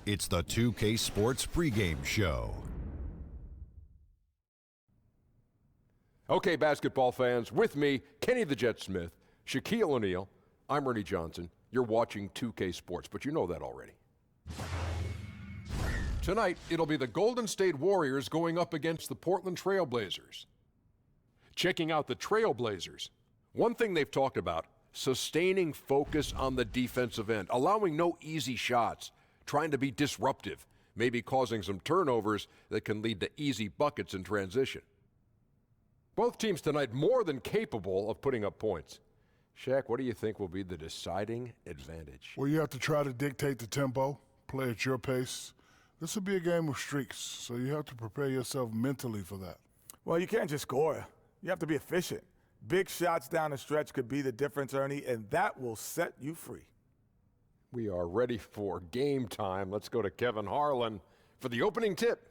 It's the 2K Sports pregame show. Okay, basketball fans, with me, Kenny the Jet Smith, Shaquille O'Neal, I'm Ernie Johnson. You're watching 2K Sports, but you know that already. Tonight, it'll be the Golden State Warriors going up against the Portland Trail Blazers. Checking out the Trail Blazers, one thing they've talked about, sustaining focus on the defensive end, allowing no easy shots, trying to be disruptive, maybe causing some turnovers that can lead to easy buckets in transition. Both teams tonight more than capable of putting up points. Shaq, what do you think will be the deciding advantage? Well, you have to try to dictate the tempo, play at your pace. This will be a game of streaks, so you have to prepare yourself mentally for that. Well, you can't just score. You have to be efficient. Big shots down the stretch could be the difference, Ernie, and that will set you free. We are ready for game time. Let's go to Kevin Harlan for the opening tip.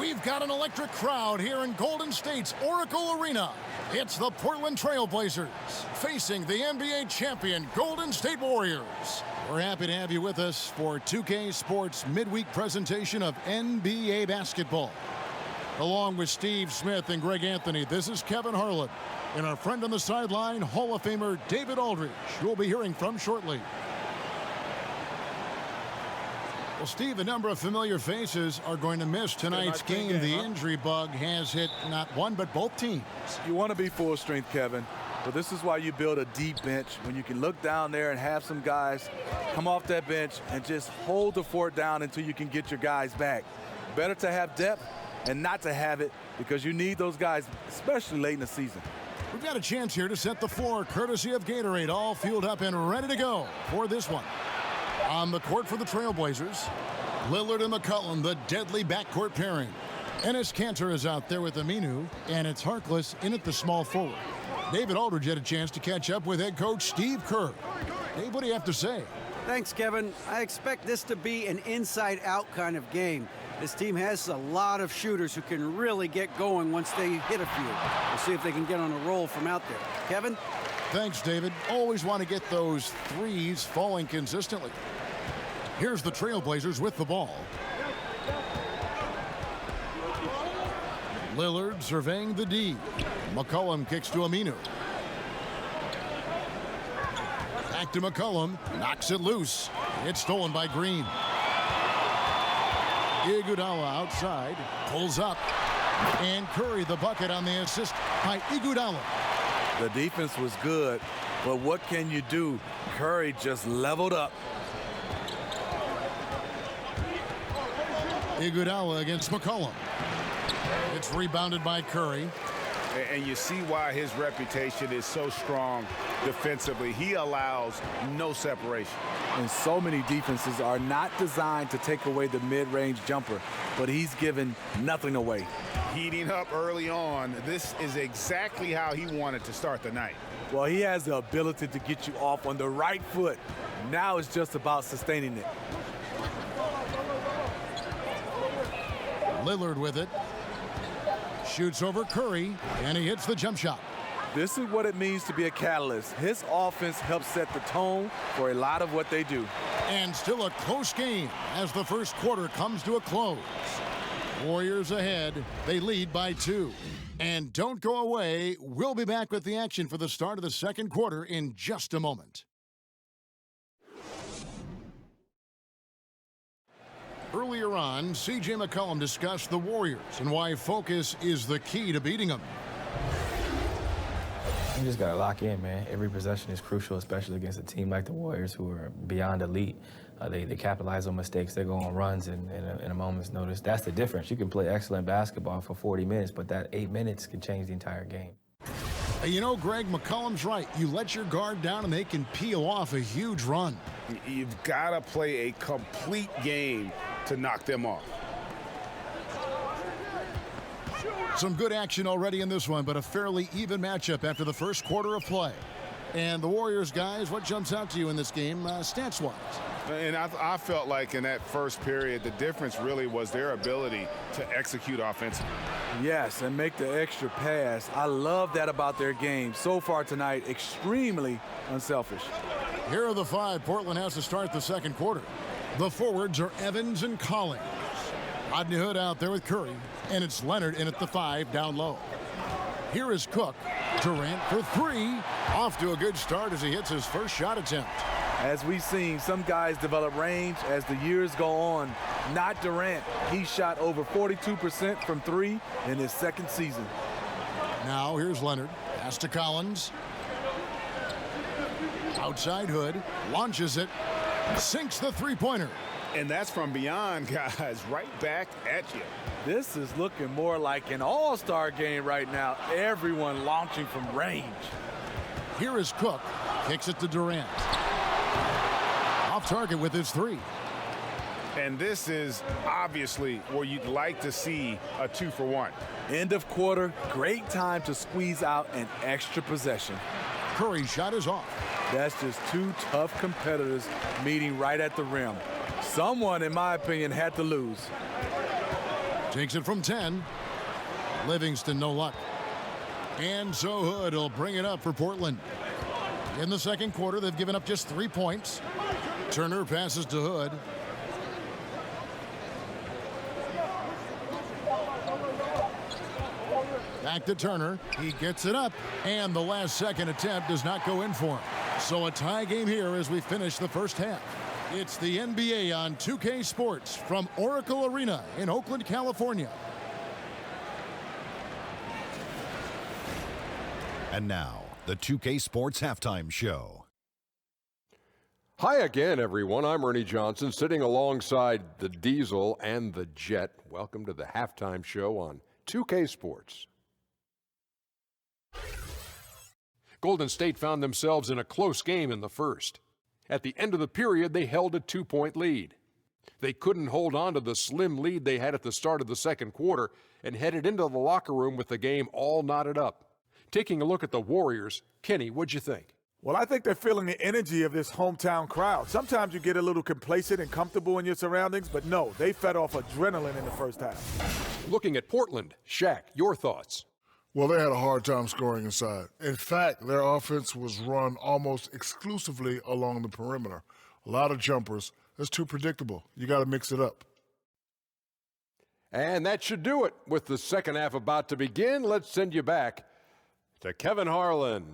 We've got an electric crowd here in Golden State's Oracle Arena. It's the Portland Trail Blazers facing the NBA champion Golden State Warriors. We're happy to have you with us for 2K Sports midweek presentation of NBA basketball. Along with Steve Smith and Greg Anthony, this is Kevin Harlan and our friend on the sideline, Hall of Famer David Aldridge, who we'll be hearing from shortly. Well, Steve, a number of familiar faces are going to miss tonight's game. The injury bug has hit not one, but both teams. You want to be full strength, Kevin, but this is why you build a deep bench, when you can look down there and have some guys come off that bench and just hold the fort down until you can get your guys back. Better to have depth and not to have it, because you need those guys, especially late in the season. We've got a chance here to set the floor, courtesy of Gatorade, all fueled up and ready to go for this one. On the court for the Trailblazers, Lillard and McCollum, the deadly backcourt pairing. Enes Kanter is out there with Aminu, and it's Harkless in at the small forward. David Aldridge had a chance to catch up with head coach Steve Kerr. Dave, what do you have to say? Thanks, Kevin. I expect this to be an inside-out kind of game. This team has a lot of shooters who can really get going once they hit a few. We'll see if they can get on a roll from out there. Kevin? Thanks, David. Always want to get those threes falling consistently. Here's the Trailblazers with the ball. Lillard surveying the D. McCollum kicks to Aminu. Back to McCollum. Knocks it loose. It's stolen by Green. Iguodala outside. Pulls up. And Curry the bucket on the assist by Iguodala. The defense was good, but what can you do? Curry just leveled up. Iguodala against McCollum. It's rebounded by Curry. And you see why his reputation is so strong defensively. He allows no separation. And so many defenses are not designed to take away the mid-range jumper, but he's given nothing away. Heating up early on, this is exactly how he wanted to start the night. Well, he has the ability to get you off on the right foot. Now it's just about sustaining it. Lillard with it. Shoots over Curry, and he hits the jump shot. This is what it means to be a catalyst. His offense helps set the tone for a lot of what they do. And still a close game as the first quarter comes to a close. Warriors ahead. They lead by 2. And don't go away. We'll be back with the action for the start of the second quarter in just a moment. Earlier on, C.J. McCollum discussed the Warriors and why focus is the key to beating them. You just got to lock in, man. Every possession is crucial, especially against a team like the Warriors who are beyond elite. They capitalize on mistakes. They go on runs in a moment's notice. That's the difference. You can play excellent basketball for 40 minutes, but that 8 minutes can change the entire game. You know, Greg, McCollum's right. You let your guard down and they can peel off a huge run. You've got to play a complete game to knock them off. Some good action already in this one, but a fairly even matchup after the first quarter of play. And the Warriors, guys, what jumps out to you in this game, stats-wise? And I felt like in that first period, the difference really was their ability to execute offensively. Yes, and make the extra pass. I love that about their game. So far tonight, extremely unselfish. Here are the 5 Portland has to start the second quarter. The forwards are Evans and Collins. Rodney Hood out there with Curry, and it's Leonard in at the 5 down low. Here is Cook. Durant for 3. Off to a good start as he hits his first shot attempt. As we've seen, some guys develop range as the years go on. Not Durant. He shot over 42% from 3 in his second season. Now here's Leonard. Pass to Collins. Outside Hood. Launches it. Sinks the three-pointer. And that's from beyond, guys. Right back at you. This is looking more like an all-star game right now. Everyone launching from range. Here is Cook. Kicks it to Durant. Off target with his 3. And this is obviously where you'd like to see a 2-for-1. End of quarter, great time to squeeze out an extra possession. Curry's shot is off. That's just 2 tough competitors meeting right at the rim. Someone, in my opinion, had to lose. Takes it from 10. Livingston, no luck. And so Hood will bring it up for Portland. In the second quarter, they've given up just 3 points. Turner passes to Hood. Back to Turner. He gets it up, and the last second attempt does not go in for him. So a tie game here as we finish the first half. It's the NBA on 2K Sports from Oracle Arena in Oakland, California. And now, the 2K Sports Halftime Show. Hi again, everyone. I'm Ernie Johnson, sitting alongside the Diesel and the Jet. Welcome to the Halftime Show on 2K Sports. Golden State found themselves in a close game in the first. At the end of the period, they held a 2-point lead. They couldn't hold on to the slim lead they had at the start of the second quarter and headed into the locker room with the game all knotted up. Taking a look at the Warriors, Kenny, what'd you think? Well, I think they're feeling the energy of this hometown crowd. Sometimes you get a little complacent and comfortable in your surroundings, but no, they fed off adrenaline in the first half. Looking at Portland, Shaq, your thoughts? Well, they had a hard time scoring inside. In fact, their offense was run almost exclusively along the perimeter. A lot of jumpers. That's too predictable. You got to mix it up. And that should do it. With the second half about to begin, let's send you back to Kevin Harlan.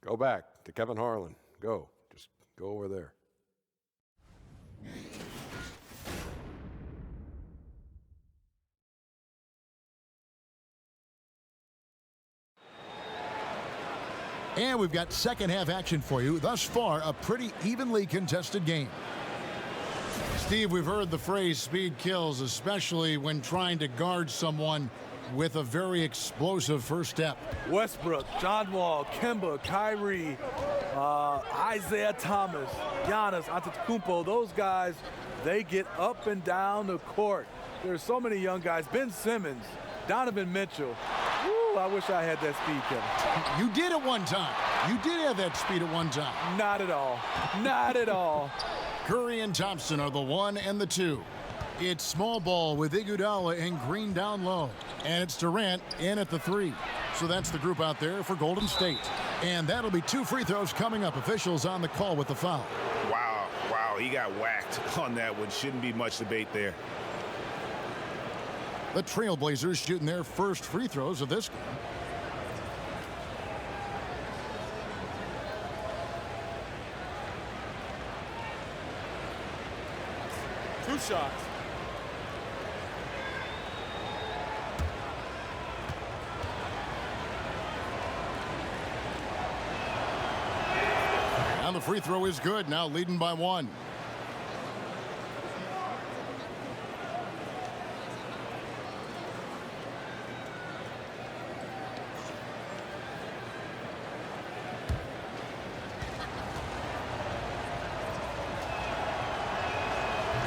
Go back to Kevin Harlan. Go. Just go over there. And we've got second half action for you. Thus far, a pretty evenly contested game. Steve, we've heard the phrase speed kills, especially when trying to guard someone with a very explosive first step. Westbrook, John Wall, Kemba, Kyrie, Isaiah Thomas, Giannis Antetokounmpo, those guys, they get up and down the court. There's so many young guys. Ben Simmons, Donovan Mitchell. Woo, I wish I had that speed, Kevin. You did at one time. You did have that speed at one time. Not at all. Not at all. Curry and Thompson are the 1 and the 2. It's small ball with Iguodala and Green down low. And it's Durant in at the 3. So that's the group out there for Golden State. And that'll be 2 free throws coming up. Officials on the call with the foul. Wow, he got whacked on that one. Shouldn't be much debate there. The Trailblazers shooting their first free throws of this game. Two shots. And the free throw is good, now leading by 1.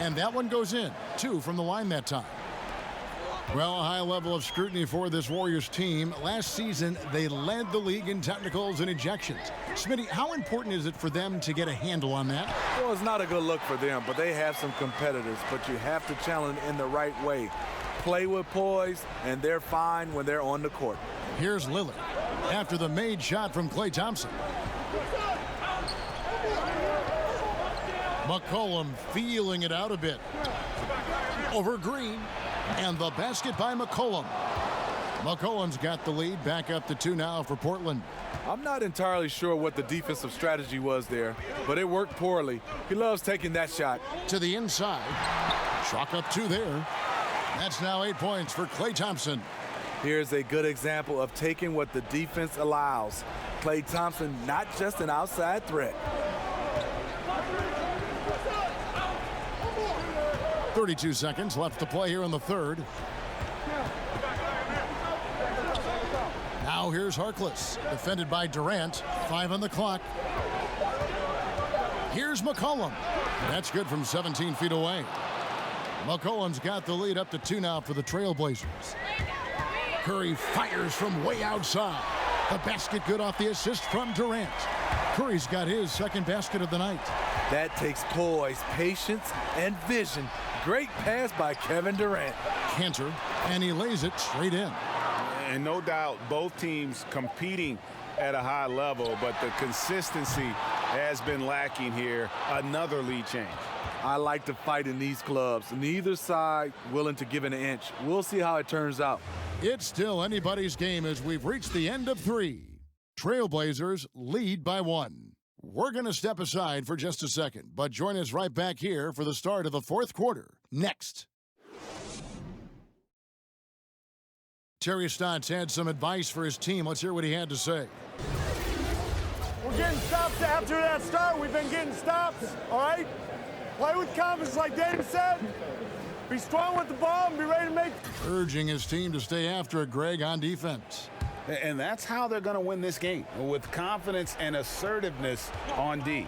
And that one goes in. 2 from the line that time. Well, a high level of scrutiny for this Warriors team. Last season, they led the league in technicals and ejections. Smitty, how important is it for them to get a handle on that? Well, it's not a good look for them, but they have some competitors. But you have to challenge in the right way. Play with poise, and they're fine when they're on the court. Here's Lillard after the made shot from Klay Thompson. McCollum feeling it out a bit. Over Green. And the basket by McCollum. McCollum's got the lead. Back up to 2 now for Portland. I'm not entirely sure what the defensive strategy was there, but it worked poorly. He loves taking that shot. To the inside. Chalk up 2 there. That's now 8 points for Klay Thompson. Here's a good example of taking what the defense allows. Klay Thompson, not just an outside threat. 32 seconds left to play here in the third. Now here's Harkless, defended by Durant. 5 on the clock. Here's McCollum. That's good from 17 feet away. McCollum's got the lead up to 2 now for the Trailblazers. Curry fires from way outside. The basket good off the assist from Durant. Curry's got his second basket of the night. That takes poise, patience, and vision. Great pass by Kevin Durant. Cantor, and he lays it straight in. And no doubt both teams competing at a high level, but the consistency has been lacking here. Another lead change. I like to fight in these clubs. Neither side willing to give an inch. We'll see how it turns out. It's still anybody's game as we've reached the end of 3. Trailblazers lead by 1. We're going to step aside for just a second, but join us right back here for the start of the 4th quarter. Next. Terry Stotts had some advice for his team. Let's hear what he had to say. We're getting stops after that start. We've been getting stops, all right? Play with confidence, like Dave said. Be strong with the ball and be ready to make. Urging his team to stay after it, Greg, on defense. And that's how they're going to win this game, with confidence and assertiveness on D.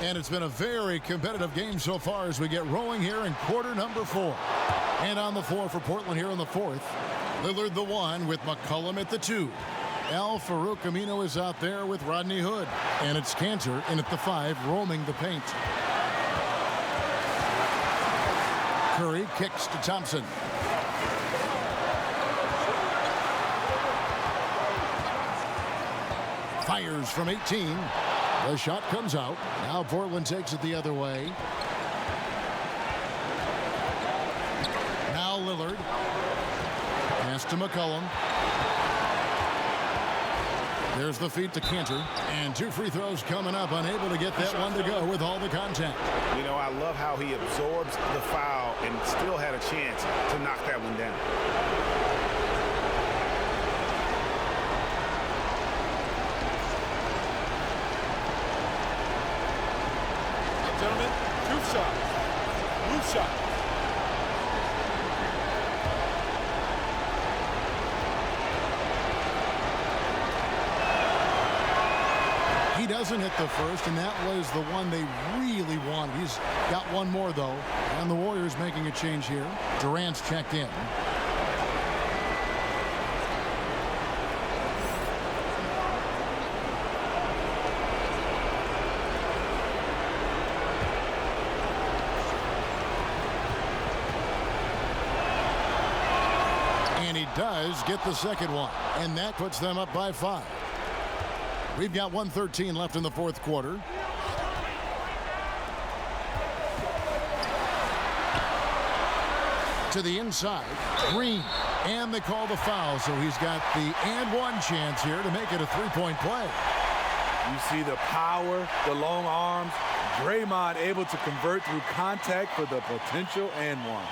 And it's been a very competitive game so far as we get rolling here in quarter number 4. And on the floor for Portland here in the 4th, Lillard the 1 with McCollum at the 2. El Farouk Amino is out there with Rodney Hood. And it's Cantor in at the 5, roaming the paint. Curry kicks to Thompson. Fires from 18. The shot comes out. Now Portland takes it the other way. Now Lillard. Pass to McCollum. There's the feed to Cantor. And 2 free throws coming up. Unable to get that one to go with all the contact. You know, I love how he absorbs the foul and still had a chance to knock that one down. Gentlemen, 2 shots. Loose shot. He doesn't hit the first, and that was the one they really wanted. He's got one more, though, and the Warriors making a change here. Durant's checked in. And he does get the second one, and that puts them up by 5. We've got 1:13 left in the 4th quarter. To the inside, Green, and they call the foul, so he's got the and one chance here to make it a 3-point play. You see the power, the long arms. Draymond able to convert through contact for the potential and one.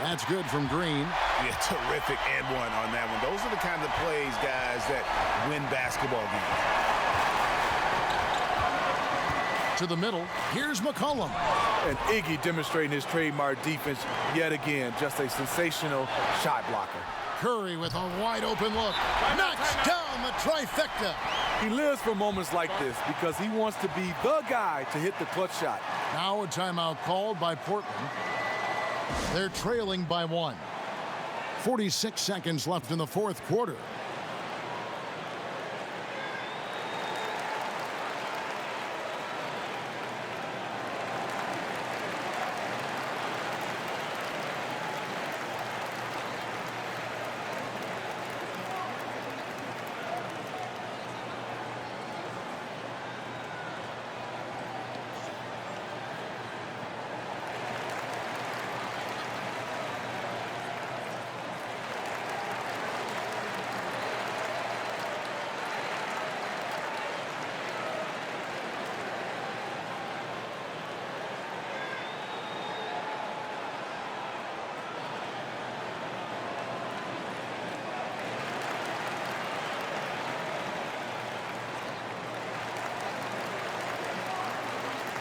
That's good from Green. Yeah, terrific and one on that one. Those are the kind of plays, guys, that win basketball games. To the middle, here's McCollum. And Iggy demonstrating his trademark defense yet again. Just a sensational shot blocker. Curry with a wide open look. Knocks down the trifecta. He lives for moments like this because he wants to be the guy to hit the clutch shot. Now a timeout called by Portland. They're trailing by 1. 46 seconds left in the 4th quarter.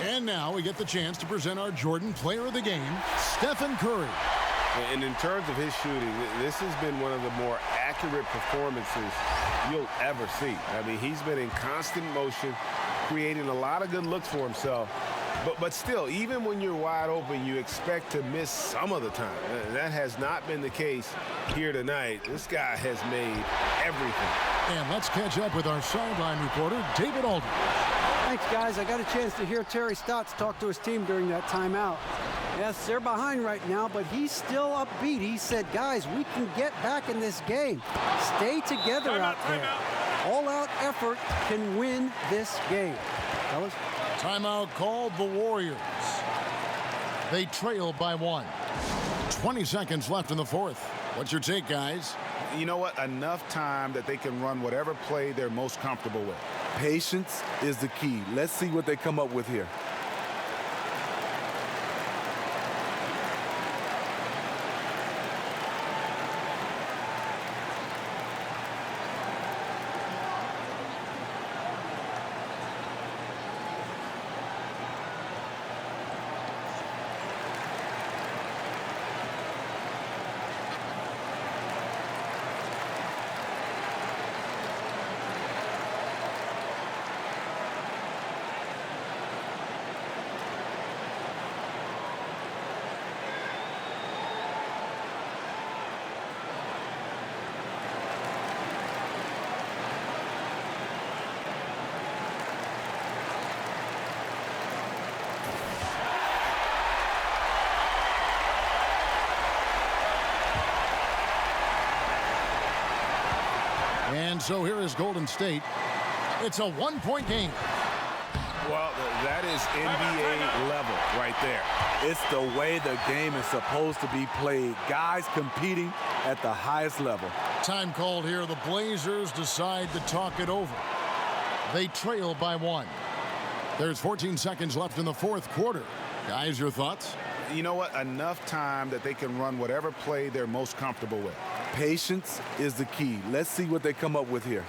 And now we get the chance to present our Jordan Player of the Game, Stephen Curry. And in terms of his shooting, this has been one of the more accurate performances you'll ever see. I mean, he's been in constant motion, creating a lot of good looks for himself. But still, even when you're wide open, you expect to miss some of the time. That has not been the case here tonight. This guy has made everything. And let's catch up with our sideline reporter, David Aldridge. Thanks, guys. I got a chance to hear Terry Stotts talk to his team during that timeout. Yes, they're behind right now, but he's still upbeat. He said, guys, we can get back in this game. Stay together out there. All-out effort can win this game. Fellas? Timeout called the Warriors. They trail by 1. 20 seconds left in the 4th. What's your take, guys? You know what? Enough time that they can run whatever play they're most comfortable with. Patience is the key. Let's see what they come up with here. And so here is Golden State. It's a one-point game. Well, that is NBA level right there. It's the way the game is supposed to be played. Guys competing at the highest level. Time called here. The Blazers decide to talk it over. They trail by 1. There's 14 seconds left in the fourth quarter. Guys, your thoughts? You know what? Enough time that they can run whatever play they're most comfortable with. Patience is the key. Let's see what they come up with here.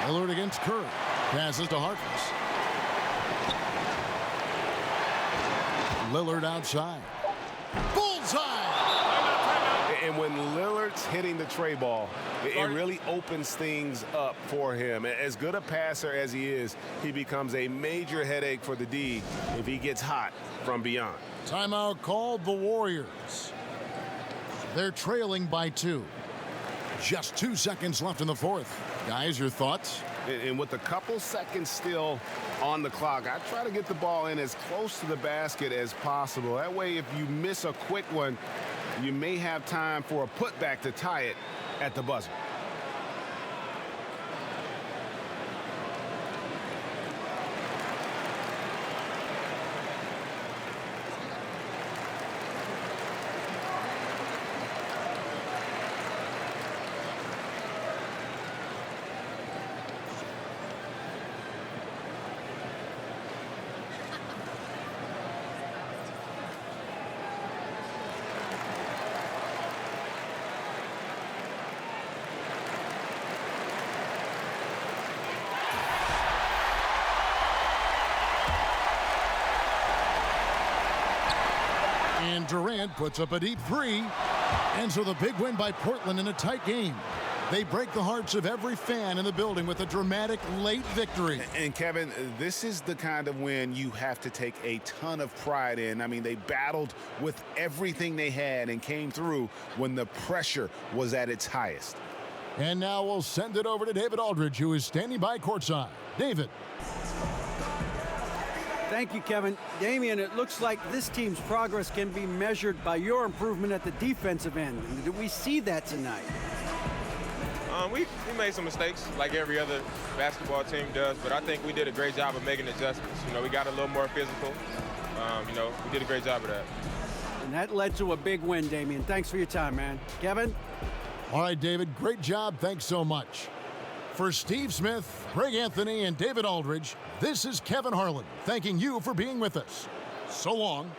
Lillard against Curry. Passes to Harkless. Lillard outside. Bullseye! And when Lillard's hitting the tray ball, it really opens things up for him. As good a passer as he is, he becomes a major headache for the D if he gets hot from beyond. Timeout called the Warriors. They're trailing by 2. Just 2 seconds left in the fourth. Guys, your thoughts? And with a couple seconds still on the clock, I try to get the ball in as close to the basket as possible. That way, if you miss a quick one, you may have time for a putback to tie it at the buzzer. And Durant puts up a deep 3. And so the big win by Portland in a tight game. They break the hearts of every fan in the building with a dramatic late victory. And Kevin, this is the kind of win you have to take a ton of pride in. I mean, they battled with everything they had and came through when the pressure was at its highest. And now we'll send it over to David Aldridge, who is standing by courtside. David. Thank you, Kevin. Damian, it looks like this team's progress can be measured by your improvement at the defensive end. Did we see that tonight? We made some mistakes like every other basketball team does, but I think we did a great job of making adjustments. You know, we got a little more physical. You know, we did a great job of that. And that led to a big win, Damian. Thanks for your time, man. Kevin? All right, David, great job. Thanks so much. For Steve Smith, Greg Anthony, and David Aldridge, this is Kevin Harlan thanking you for being with us. So long.